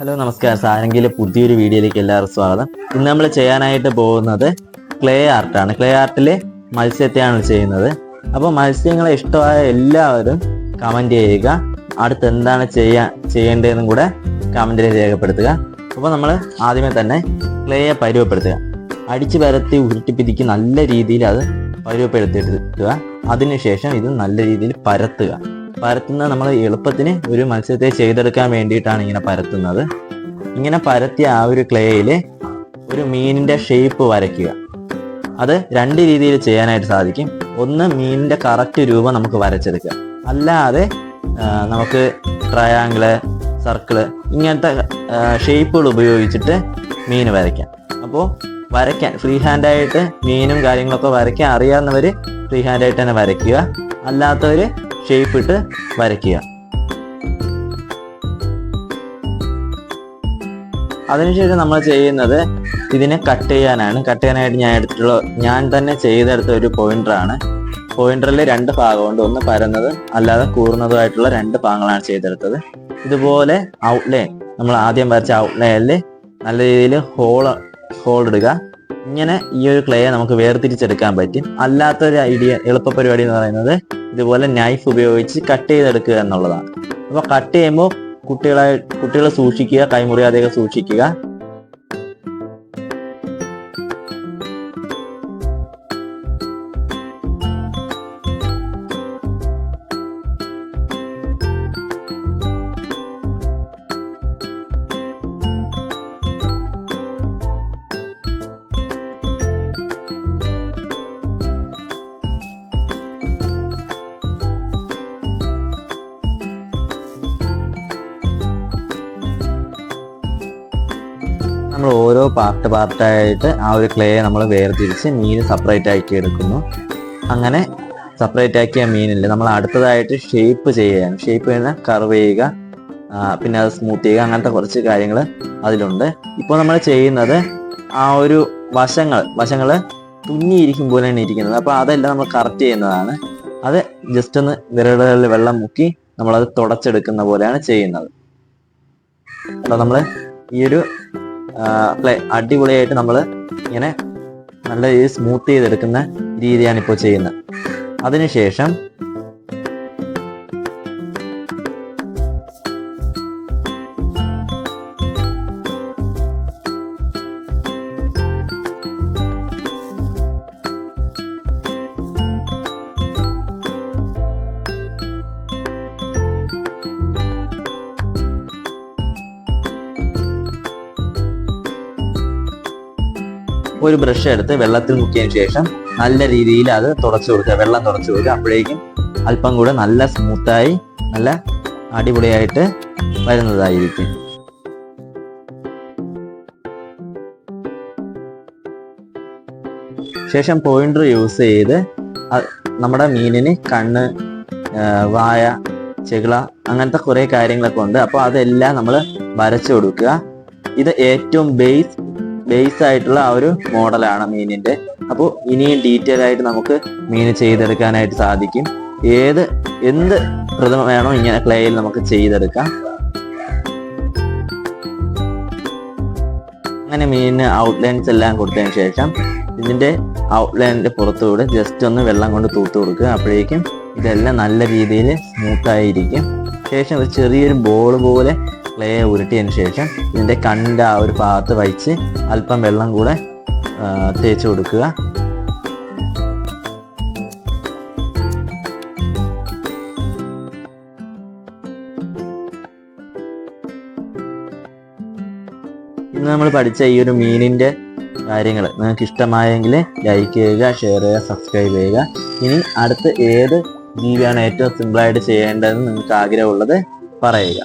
Hello നമസ്കാരം. സാരംഗിലെ പുതിയൊരു വീഡിയോയിലേക്ക് എല്ലാവർക്കും സ്വാഗതം. ഇന്ന് നമ്മൾ ചെയ്യാനായിട്ട് പോകുന്നത് ക്ലേ ആർട്ടാണ്. ക്ലേ ആർട്ടിൽ മത്സ്യത്തെയാണ് ചെയ്യുന്നത്. അപ്പോൾ മത്സ്യങ്ങളെ ഇഷ്ടമായ എല്ലാവരും കമൻറ്റ് ചെയ്യുക. അടുത്ത് എന്താണ് ചെയ്യേണ്ടതെന്നും കൂടെ കമൻറ്റിൽ രേഖപ്പെടുത്തുക. അപ്പോൾ നമ്മൾ ആദ്യമേ തന്നെ ക്ലേയെ പരുവപ്പെടുത്തുക. അടിച്ച് പരത്തി ഉരുട്ടിപ്പിടിക്ക് നല്ല രീതിയിൽ അത് പരുവപ്പെടുത്തിയെടുക്കുക. അതിനുശേഷം ഇത് നല്ല രീതിയിൽ പരത്തുന്നത് നമ്മൾ എളുപ്പത്തിന് ഒരു മത്സ്യത്തെ ചെയ്തെടുക്കാൻ വേണ്ടിയിട്ടാണ് ഇങ്ങനെ പരത്തുന്നത്. ഇങ്ങനെ പരത്തിയ ആ ഒരു ക്ലേയിൽ ഒരു മീനിൻ്റെ ഷേപ്പ് വരയ്ക്കുക. അത് രണ്ട് രീതിയിൽ ചെയ്യാനായിട്ട് സാധിക്കും. ഒന്ന്, മീനിൻ്റെ കറക്റ്റ് രൂപം നമുക്ക് വരച്ചെടുക്കുക. അല്ലാതെ നമുക്ക് ട്രയാങ്കിള്, സർക്കിള് ഇങ്ങനത്തെ ഷേപ്പുകൾ ഉപയോഗിച്ചിട്ട് മീൻ വരയ്ക്കാം. അപ്പോൾ വരയ്ക്കാൻ ഫ്രീ ഹാൻഡായിട്ട് മീനും കാര്യങ്ങളൊക്കെ വരയ്ക്കാൻ അറിയാവുന്നവർ ഫ്രീ ഹാൻഡായിട്ട് തന്നെ വരയ്ക്കുക. അല്ലാത്തവർ ഷേപ്പ് ഇട്ട് വരയ്ക്കുക. അതിനുശേഷം നമ്മൾ ചെയ്യുന്നത് ഇതിനെ കട്ട് ചെയ്യാനാണ്. കട്ട് ചെയ്യാനായിട്ട് ഞാൻ തന്നെ ചെയ്തെടുത്ത ഒരു പോയിന്ററാണ്. പോയിന്ററിൽ രണ്ട് ഭാഗമുണ്ട്. ഒന്ന് പരന്നതും അല്ലാതെ കൂർന്നതുമായിട്ടുള്ള രണ്ട് ഭാഗങ്ങളാണ് ചെയ്തെടുത്തത്. ഇതുപോലെ ഔട്ട്ലൈൻ നമ്മൾ ആദ്യം വരച്ച ഔട്ട്ലൈനിൽ നല്ല രീതിയിൽ ഹോൾ ഇടുക. ഇങ്ങനെ ഈ ഒരു ക്ലേയെ നമുക്ക് വേർതിരിച്ചെടുക്കാൻ പറ്റും. അല്ലാത്തൊരു എളുപ്പ പരിപാടി എന്ന് പറയുന്നത് ഇതുപോലെ നൈഫ് ഉപയോഗിച്ച് കട്ട് ചെയ്തെടുക്കുക എന്നുള്ളതാണ്. അപ്പോൾ കട്ട് ചെയ്യുമ്പോൾ കുട്ടികളെ സൂക്ഷിക്കുക, കൈമുറിയാതെയൊക്കെ സൂക്ഷിക്കുക. നമ്മൾ ഓരോ പാർട്ടായിട്ട് ആ ഒരു ക്ലേയെ നമ്മൾ വേർതിരിച്ച് മീൻ സെപ്പറേറ്റ് ആക്കി എടുക്കുന്നു. അങ്ങനെ സെപ്പറേറ്റ് ആക്കിയ മീനിൽ നമ്മൾ അടുത്തതായിട്ട് ഷേപ്പ് ചെയ്യുകയാണ്. ഷേപ്പ് ചെയ്യുന്ന കർവ് ചെയ്യുക, പിന്നെ അത് സ്മൂത്ത് ചെയ്യുക, അങ്ങനത്തെ കുറച്ച് കാര്യങ്ങൾ അതിലുണ്ട്. ഇപ്പോൾ നമ്മൾ ചെയ്യുന്നത് ആ ഒരു വശങ്ങൾ തുന്നിയിരിക്കും പോലെയാണ് ഇരിക്കുന്നത്. അപ്പോൾ അതെല്ലാം നമ്മൾ കറക്റ്റ് ചെയ്യുന്നതാണ്. അത് ജസ്റ്റ് ഒന്ന് വിരലുകളിൽ വെള്ളം മുക്കി നമ്മളത് തുടച്ചെടുക്കുന്ന പോലെയാണ് ചെയ്യുന്നത്. അപ്പോൾ നമ്മൾ ഈ ഒരു അടിപൊളിയായിട്ട് നമ്മൾ ഇങ്ങനെ നല്ല രീതിയിൽ സ്മൂത്ത് ചെയ്തെടുക്കുന്ന രീതിയാണ് ഇപ്പോൾ ചെയ്യുന്നത്. അതിനുശേഷം ഒരു ബ്രഷ് എടുത്ത് വെള്ളത്തിൽ മുക്കിയതിന് ശേഷം നല്ല രീതിയിൽ അത് തുടച്ചു കൊടുക്കുക, വെള്ളം തുടച്ചു കൊടുക്കുക. അപ്പോഴേക്കും അല്പം കൂടെ നല്ല സ്മൂത്തായി നല്ല അടിപൊളിയായിട്ട് വരുന്നതായിരിക്കും. ശേഷം പോയിന്റർ യൂസ് ചെയ്ത് നമ്മുടെ മീനിന് കണ്ണ്, വായ, ചെകിള അങ്ങനത്തെ കുറേ കാര്യങ്ങളൊക്കെ ഉണ്ട്. അപ്പോൾ അതെല്ലാം നമ്മൾ വരച്ചു കൊടുക്കുക. ഇത് ഏറ്റവും ബേസ് ആയിട്ടുള്ള ആ ഒരു മോഡലാണ് മീനിന്റെ. അപ്പോൾ ഇനിയും ഡീറ്റെയിൽ ആയിട്ട് നമുക്ക് മീൻ ചെയ്തെടുക്കാനായിട്ട് സാധിക്കും. എന്ത് പ്രതിമ വേണോ ഇങ്ങനെ ക്ലേയിൽ നമുക്ക് ചെയ്തെടുക്കാം. അങ്ങനെ മീനിന് ഔട്ട്ലൈൻസ് എല്ലാം കൊടുത്തതിന് ശേഷം ഇതിന്റെ ഔട്ട്ലൈനിന്റെ പുറത്തുകൂടെ ജസ്റ്റ് ഒന്ന് വെള്ളം കൊണ്ട് തൂത്ത് കൊടുക്കുക. അപ്പോഴേക്കും ഇതെല്ലാം നല്ല രീതിയിൽ സ്മൂത്തായിരിക്കും. ശേഷം ഒരു ചെറിയൊരു ബോൾ പോലെ ക്ലേ ഉരുട്ടിയതിന് ശേഷം ഇതിൻ്റെ കണ്ണിൻ്റെ ആ ഒരു ഭാഗത്ത് വച്ച് അല്പം വെള്ളം കൂടെ തേച്ച് കൊടുക്കുക. ഇന്ന് നമ്മൾ പഠിച്ച ഈ ഒരു മീനിൻ്റെ കാര്യങ്ങൾ നിങ്ങൾക്ക് ഇഷ്ടമായെങ്കിൽ ലൈക്ക് ചെയ്യുക, ഷെയർ ചെയ്യുക, സബ്സ്ക്രൈബ് ചെയ്യുക. ഇനി അടുത്ത് ഏത് ജീവിയാണ് ഏറ്റവും സിമ്പിളായിട്ട് ചെയ്യേണ്ടതെന്ന് നിങ്ങൾക്ക് ആഗ്രഹമുള്ളത് പറയുക.